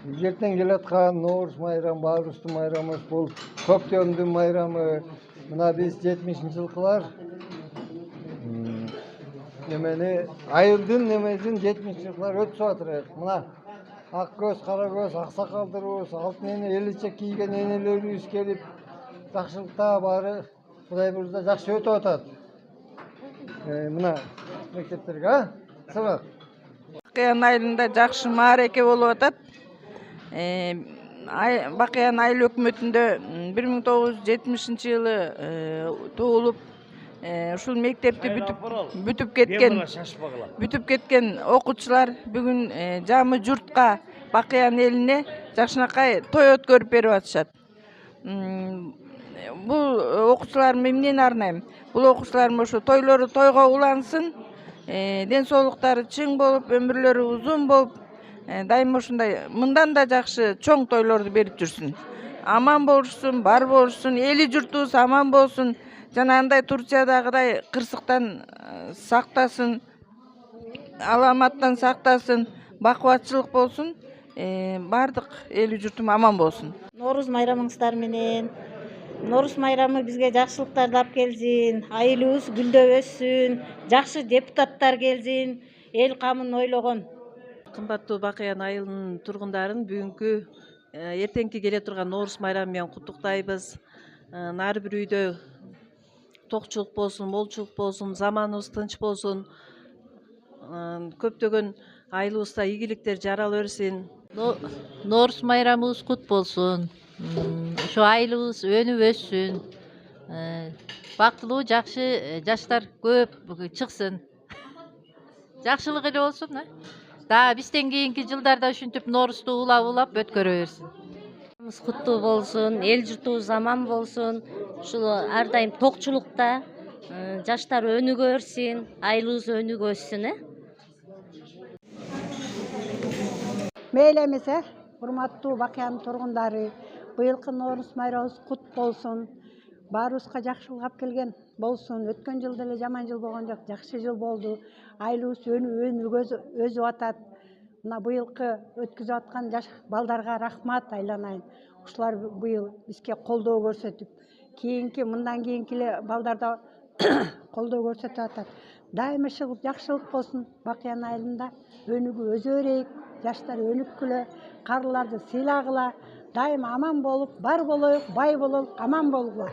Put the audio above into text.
Ертең келатқан Наурыз майрамы, Баарыстын майрамы, бұл көктемдүн майрамы. Мына биз 70 жылкылар немени айылдын немесин 70 жылкылар өткүзүп атырат. Мына ак көз, кара көз, аксакалдарыбыз, алтын эне эличек кийген энелерибиз келип, жакшылыкта баары Кудай буюрса жакшы өтүп атат. Мына мектептерге, сабак. Бакыян айылында жакшы маареке болуп атат. Бакыян айыл өкмөтүндө 1970-жылы туулуп, ушул мектепти бүтүп кеткен окуучулар бүгүн жамы журтка, Бакыян элине жакшынакай той өткөрүп берип атышат. Бул окуучуларыма эмнени арнайм? Бул окуучуларым ошо тойлору тойго улансын, ден соолуктары чың болуп, өмүрлөрү узун болуп, дайыма ушундай мындан да жакшы чоң тойлорду берип жүрсүн. Аман болушсун, бар болушсун, эли журтубуз аман болсун. Жанагындай Турциядагыдай кырсыктан сактасын, аламаттан сактасын, бакубатчылык болсун. Бардык эли журтум аман болсун. Нооруз майрамыңыздар менен. Нооруз майрамы бизге жакшылыктарды алып келсин, айылыбыз гүлдөп өссүн, жакшы депутаттар келсин, эл камын ойлогон. Кымбаттуу Бакыян айылынын тургундарын бүгүнкү эртеңки келе турган Нооруз майрамы менен куттуктайбыз. Ар бир үйдө токчулук болсун, молчулук болсун, заманыбыз тынч болсун. Көптөгөн айылыбызда ийгиликтер жарала берсин. Нооруз майрамыбыз кут болсун. Ошо айылыбыз өнүп өссүн. Бактылуу жакшы жаштар көп чыксын. Жакшылык эле болсун. Дагы бизден кийинки жылдарда ушинтип Ноорузду улап өткөрө берсин. Куттуу болсун, эл журтубуз аман болсун. Ушул ар дайым токчулукта жаштар өнүгө берсин, айылыбыз өнүгө өссүн. Мейли эмесе, урматтуу Бакыян тургундары, быйылкы Нооруз майрамыбыз кут болсун. Баарыбызга жакшылык алып келген болсун. Өткөн жыл деле жаман жыл болгон жок, жакшы жыл болду. Айылыбыз өнүп өсүп атат. Мына быйылкы өткүзүп аткан жаш балдарга рахмат айланайын. Ушулар быйыл бизге колдоо көрсөтүп, мындан кийинки балдарда колдоо көрсөтүп атат. Дайыма жакшылык болсун. Бакыян айылында өнүгүп өсө берейик. Жаштар өнүккүлө, карыларды сыйлагыла, дайыма аман болуп, бар болоюк, бай бололук, аман болгула.